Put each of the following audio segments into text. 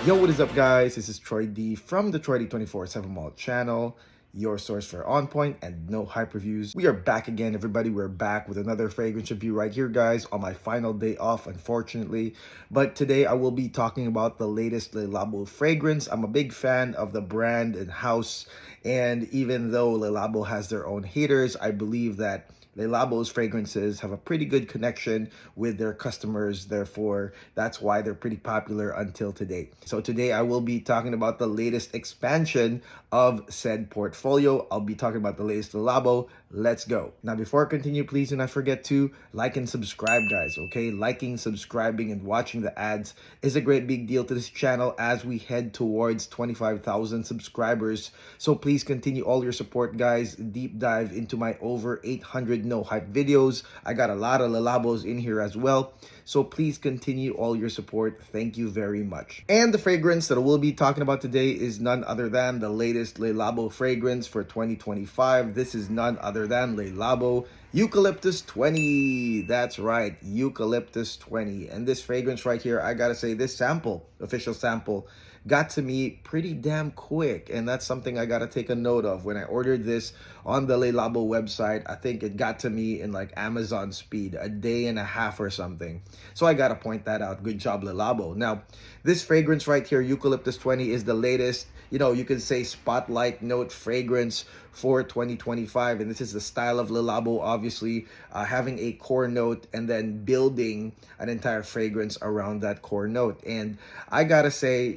Yo, what is up, guys? This is Troy D from the Troy D 24/7 Mall channel, your source for on point and no hype reviews. We are back again, everybody. We're back with another fragrance review right here, guys, on my final day off, unfortunately. But today I will be talking about the latest Lelabo fragrance. I'm a big fan of the brand and house, and even though Lelabo has their own haters, I believe that Lelabo's fragrances have a pretty good connection with their customers. Therefore, that's why they're pretty popular until today. So today I will be talking about the latest expansion of said portfolio. I'll be talking about the latest Lelabo. Let's go. Now, before I continue, please do not forget to like and subscribe, guys, okay? Liking, subscribing, and watching the ads is a great big deal to this channel as we head towards 25,000 subscribers. So please continue all your support, guys. Deep dive into my over 800 no hype videos. I got a lot of Lelabos in here as well. So please continue all your support. Thank you very much. And the fragrance that we'll be talking about today is none other than the latest Lelabo fragrance for 2025. This is none other than Lelabo Eucalyptus 20. That's right, Eucalyptus 20. And this fragrance right here, I gotta say, this sample, official sample, got to me pretty damn quick, and that's something I gotta take a note of. When I ordered this on the Lelabo website, I think it got to me in like Amazon speed, a day and a half or something. So I gotta point that out. Good job, Lelabo. Now, this fragrance right here, Eucalyptus 20, is the latest, you could say spotlight note fragrance for 2025, and this is the style of Lelabo, obviously, having a core note and then building an entire fragrance around that core note. And I gotta say,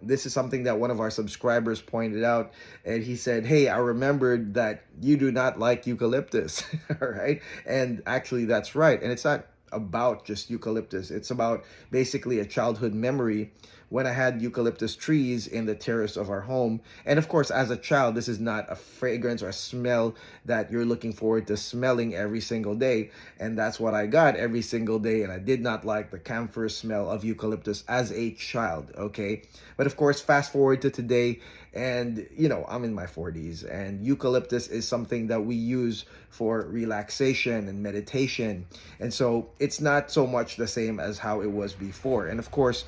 this is something that one of our subscribers pointed out, and he said, hey, I remembered that you do not like eucalyptus. All right, and actually that's right. And it's not about just eucalyptus. It's about basically a childhood memory when I had eucalyptus trees in the terrace of our home. And of course, as a child, this is not a fragrance or a smell that you're looking forward to smelling every single day. And that's what I got every single day. And I did not like the camphor smell of eucalyptus as a child, okay? But of course, fast forward to today, and I'm in my 40s, and eucalyptus is something that we use for relaxation and meditation. And so it's not so much the same as how it was before. And of course,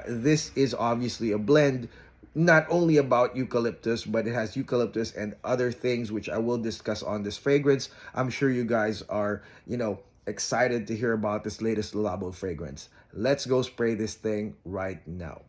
this is obviously a blend not only about eucalyptus, but it has eucalyptus and other things which I will discuss on this fragrance. I'm sure you guys are, excited to hear about this latest Labo fragrance. Let's go spray this thing right now.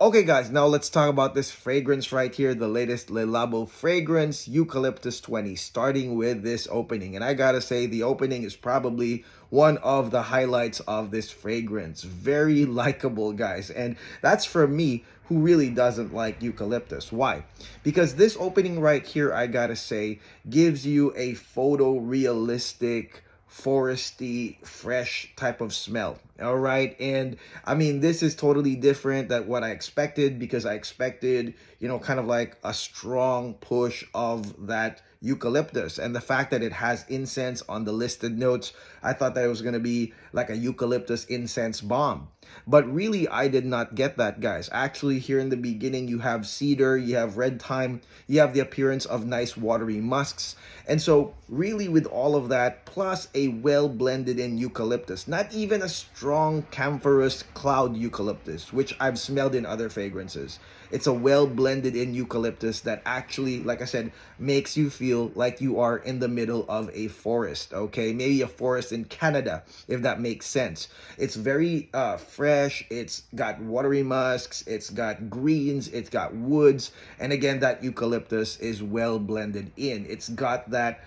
Okay, guys, now let's talk about this fragrance right here, the latest Lelabo fragrance, Eucalyptus 20, starting with this opening. And I gotta say, the opening is probably one of the highlights of this fragrance. Very likable, guys. And that's for me, who really doesn't like eucalyptus. Why? Because this opening right here, I gotta say, gives you a photorealistic, foresty, fresh type of smell. All right. And I mean, this is totally different than what I expected, because I expected, kind of like a strong push of that eucalyptus. And the fact that it has incense on the listed notes, I thought that it was going to be like a eucalyptus incense bomb. But really, I did not get that, guys. Actually, here in the beginning, you have cedar, you have red thyme, you have the appearance of nice watery musks. And so really, with all of that, plus a well blended in eucalyptus, not even a strong camphorous cloud eucalyptus, which I've smelled in other fragrances. It's a well blended in eucalyptus that actually, like I said, makes you feel like you are in the middle of a forest, okay? Maybe a forest in Canada, if that makes sense. It's very fresh. It's got watery musks. It's got greens. It's got woods. And again, that eucalyptus is well blended in. It's got that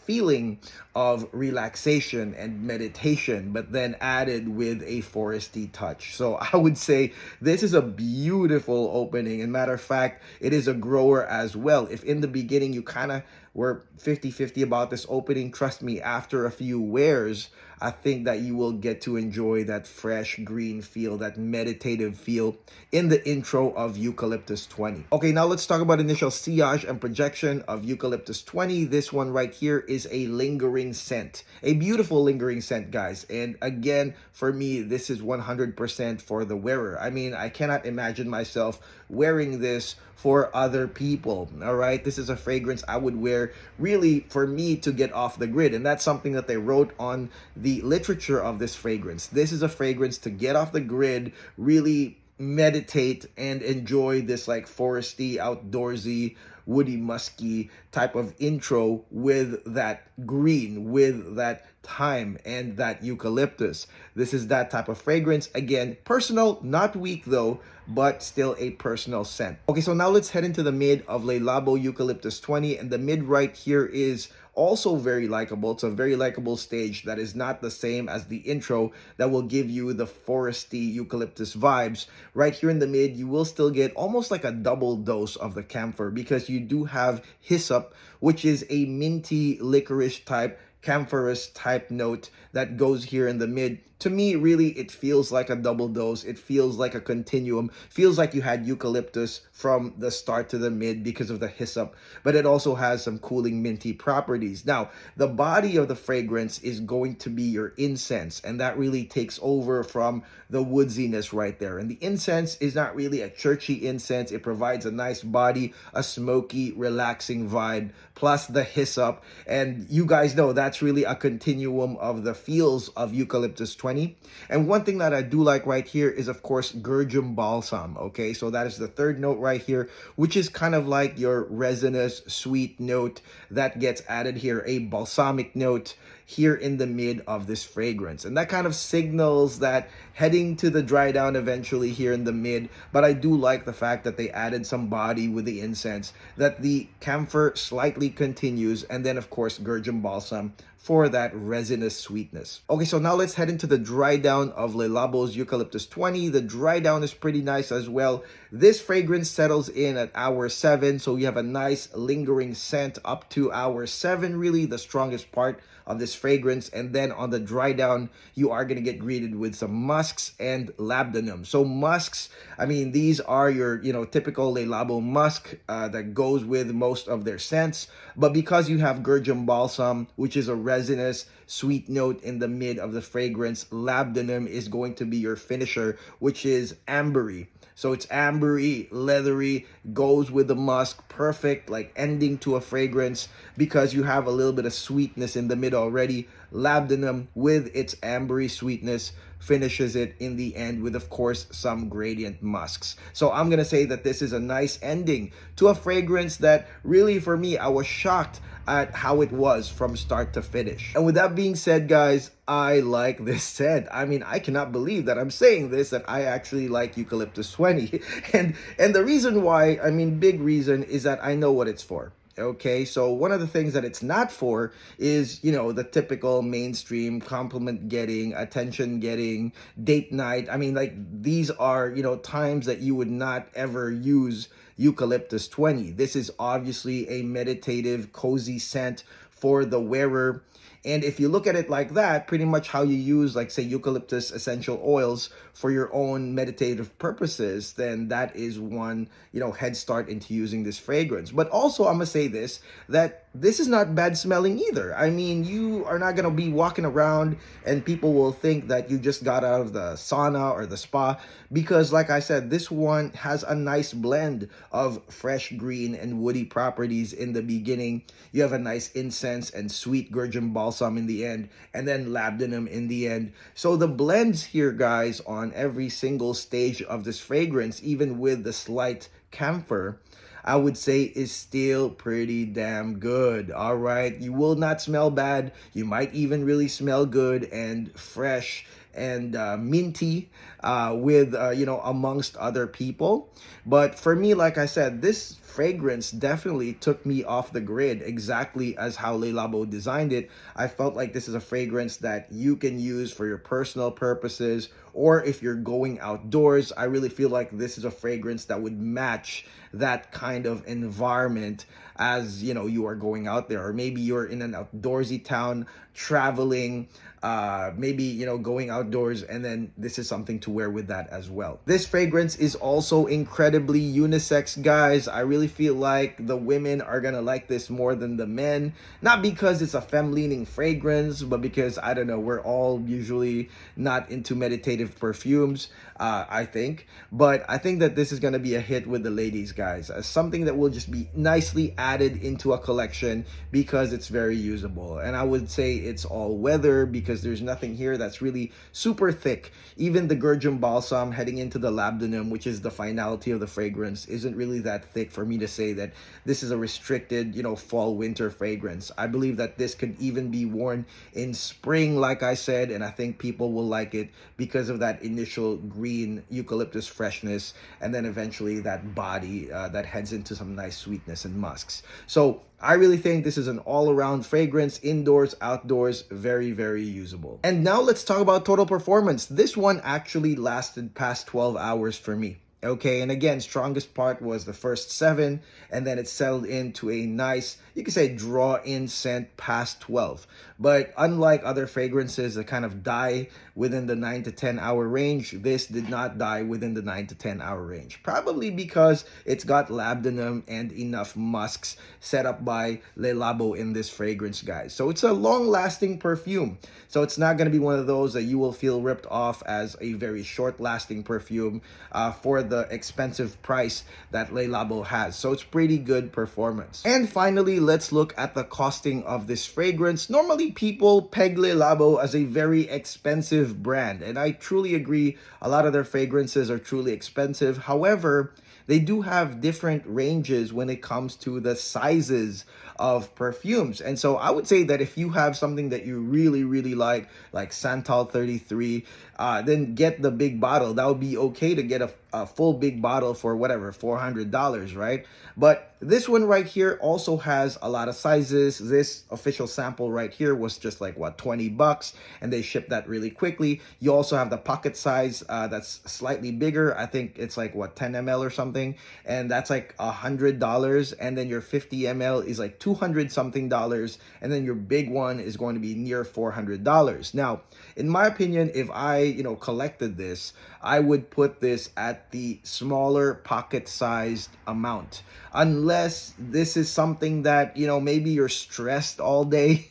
feeling of relaxation and meditation, but then added with a foresty touch. So I would say this is a beautiful opening. And matter of fact, it is a grower as well. If in the beginning you kind of were 50-50 about this opening, trust me, after a few wears, I think that you will get to enjoy that fresh green feel, that meditative feel in the intro of Eucalyptus 20. Okay, now let's talk about initial sillage and projection of Eucalyptus 20. This one right here is a lingering scent, a beautiful lingering scent, guys. And again, for me, this is 100% for the wearer. I mean, I cannot imagine myself wearing this for other people. All right, this is a fragrance I would wear really for me to get off the grid, and that's something that they wrote on the literature of this fragrance. This is a fragrance to get off the grid, really meditate and enjoy this like foresty, outdoorsy, woody, musky type of intro with that green, with that thyme and that eucalyptus. This is that type of fragrance. Again, personal, not weak though, but still a personal scent. Okay, so now let's head into the mid of Lelabo Eucalyptus 20, and the mid right here is also very likable. It's a very likable stage that is not the same as the intro that will give you the foresty eucalyptus vibes. Right here in the mid, you will still get almost like a double dose of the camphor because you do have hyssop, which is a minty licorice type, camphorous type note that goes here in the mid. To me, really, it feels like a double dose. It feels like a continuum. Feels like you had eucalyptus from the start to the mid because of the hyssop, but it also has some cooling minty properties. Now, the body of the fragrance is going to be your incense, and that really takes over from the woodsiness right there. And the incense is not really a churchy incense. It provides a nice body, a smoky, relaxing vibe, plus the hyssop. And you guys know that's really a continuum of the feels of Eucalyptus 20. And one thing that I do like right here is, of course, Gurjum Balsam. Okay, so that is the third note right here, which is kind of like your resinous, sweet note that gets added here, a balsamic note here in the mid of this fragrance. And that kind of signals that heading to the dry down eventually here in the mid. But I do like the fact that they added some body with the incense, that the camphor slightly continues, and then of course Gurjum Balsam for that resinous sweetness. Okay, so now let's head into the dry down of Lelabo's Eucalyptus 20. The dry down is pretty nice as well. This fragrance settles in at hour 7, so you have a nice lingering scent up to hour 7, really the strongest part of this fragrance. And then on the dry down, you are going to get greeted with some musks and labdanum. So musks, I mean, these are your, typical Lelabo musk that goes with most of their scents. But because you have Gurjum Balsam, which is a resinous, sweet note in the mid of the fragrance, labdanum is going to be your finisher, which is ambery. So it's ambery, leathery, goes with the musk, perfect like ending to a fragrance because you have a little bit of sweetness in the mid already. Labdanum with its ambery sweetness finishes it in the end with, of course, some gradient musks. So I'm gonna say that this is a nice ending to a fragrance that really, for me, I was shocked at how it was from start to finish. And with that being said, guys, I like this scent. I mean, I cannot believe that I'm saying this, that I actually like Eucalyptus 20. And the reason why, I mean, big reason is that I know what it's for. Okay, so one of the things that it's not for is, the typical mainstream compliment getting, attention getting, date night. I mean, like, these are, times that you would not ever use Eucalyptus 20. This is obviously a meditative, cozy scent for the wearer. And if you look at it like that, pretty much how you use, like, say, eucalyptus essential oils for your own meditative purposes, then that is one, head start into using this fragrance. But also, I'm going to say this, that this is not bad smelling either. I mean, you are not going to be walking around and people will think that you just got out of the sauna or the spa because, like I said, this one has a nice blend of fresh green and woody properties in the beginning. You have a nice incense and sweet Gurjum Balsam in the end, and then labdanum in the end. So the blends here, guys, on every single stage of this fragrance, even with the slight camphor, I would say is still pretty damn good. All right, you will not smell bad. You might even really smell good and fresh and minty with amongst other people. But for me, like I said, this fragrance definitely took me off the grid, exactly as how Lelabo designed it. I felt like this is a fragrance that you can use for your personal purposes, or if you're going outdoors, I really feel like this is a fragrance that would match that kind of environment as you are going out there, or maybe you're in an outdoorsy town traveling, maybe going outdoors, and then this is something to wear with that as well. This fragrance is also incredibly unisex, guys. I really feel like the women are gonna like this more than the men, not because it's a femme-leaning fragrance, but because I don't know, we're all usually not into meditative perfumes, I think, but I think that this is gonna be a hit with the ladies, guys, as something that will just be nicely added into a collection because it's very usable. And I would say it's all weather because there's nothing here that's really super thick. Even the Gurjum Balsam heading into the Labdanum, which is the finality of the fragrance, isn't really that thick for me to say that this is a restricted, fall winter fragrance. I believe that this could even be worn in spring, like I said, and I think people will like it because of that initial green eucalyptus freshness, and then eventually that body that heads into some nice sweetness and musks. So I really think this is an all-around fragrance, indoors, outdoors, very, very usable. And now let's talk about total performance. This one actually lasted past 12 hours for me. Okay, and again, strongest part was the first 7, and then it settled into a nice, you could say, draw-in scent past 12. But unlike other fragrances that kind of die within the 9 to 10 hour range, this did not die within the 9 to 10 hour range. Probably because it's got labdanum and enough musks set up by Lelabo in this fragrance, guys. So it's a long-lasting perfume. So it's not going to be one of those that you will feel ripped off as a very short-lasting perfume for the expensive price that Lelabo has. So it's pretty good performance. And finally, let's look at the costing of this fragrance. Normally, people peg Lelabo as a very expensive brand, and I truly agree. A lot of their fragrances are truly expensive. However, they do have different ranges when it comes to the sizes of perfumes. And so I would say that if you have something that you really, really like Santal 33, then get the big bottle. That would be okay to get a full big bottle for whatever, $400, right? But this one right here also has a lot of sizes. This official sample right here was just like, what, $20, and they shipped that really quickly. You also have the pocket size that's slightly bigger. I think it's like, what, 10 ml or something, and that's like $100. And then your 50 ml is like $200 something, and then your big one is going to be near $400. Now, in my opinion, if I collected this, I would put this at the smaller pocket-sized amount, unless this is something that maybe you're stressed all day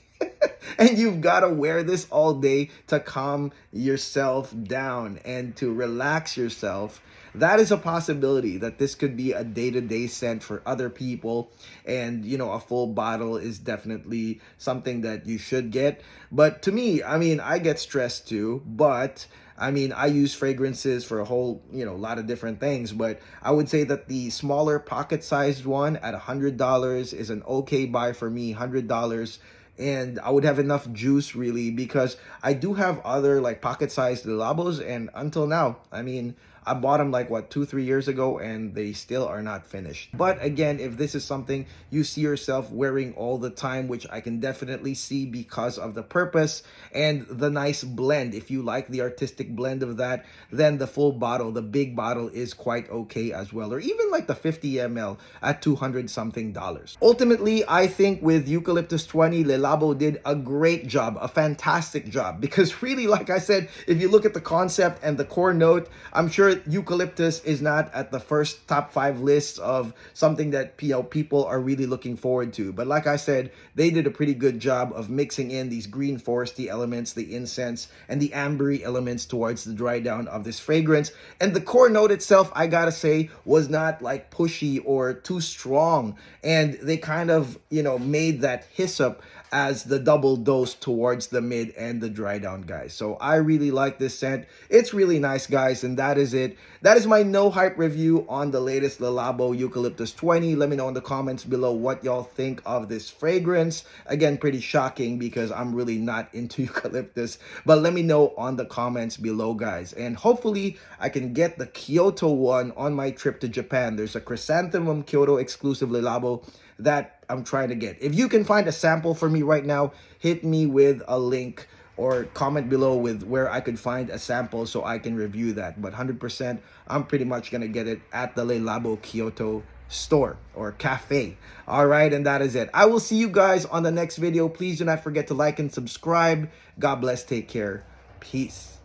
and you've got to wear this all day to calm yourself down and to relax yourself. That is a possibility that this could be a day-to-day scent for other people, and a full bottle is definitely something that you should get. But to me, I mean, I get stressed too, but I mean, I use fragrances for a whole, lot of different things, but I would say that the smaller pocket-sized one at $100 is an okay buy for me, $100. And I would have enough juice, really, because I do have other like pocket-sized Lelabos, and until now, I mean, I bought them like, what, 2-3 years ago, and they still are not finished. But again, if this is something you see yourself wearing all the time, which I can definitely see because of the purpose and the nice blend, if you like the artistic blend of that, then the full bottle, the big bottle, is quite okay as well. Or even like the 50 ml at $200 something. Ultimately, I think with Eucalyptus 20, Lelabo did a great job, a fantastic job, because really, like I said, if you look at the concept and the core note, I'm sure eucalyptus is not at the first top 5 lists of something that people are really looking forward to. But like I said, they did a pretty good job of mixing in these green foresty elements, the incense, and the ambery elements towards the dry down of this fragrance. And the core note itself, I gotta say, was not like pushy or too strong. And they kind of, made that hyssop as the double dose towards the mid and the dry down, guys. So I really like this scent. It's really nice, guys, and that is it. That is my no hype review on the latest Lelabo Eucalyptus 20. Let me know in the comments below what y'all think of this fragrance. Again, pretty shocking because I'm really not into eucalyptus, but let me know on the comments below, guys. And hopefully I can get the Kyoto one on my trip to Japan. There's a Chrysanthemum Kyoto exclusive Lelabo that I'm trying to get. If you can find a sample for me right now, hit me with a link or comment below with where I could find a sample so I can review that. But 100%, I'm pretty much gonna get it at the Lelabo Kyoto store or cafe. All right, and that is it. I will see you guys on the next video. Please do not forget to like and subscribe. God bless. Take care. Peace.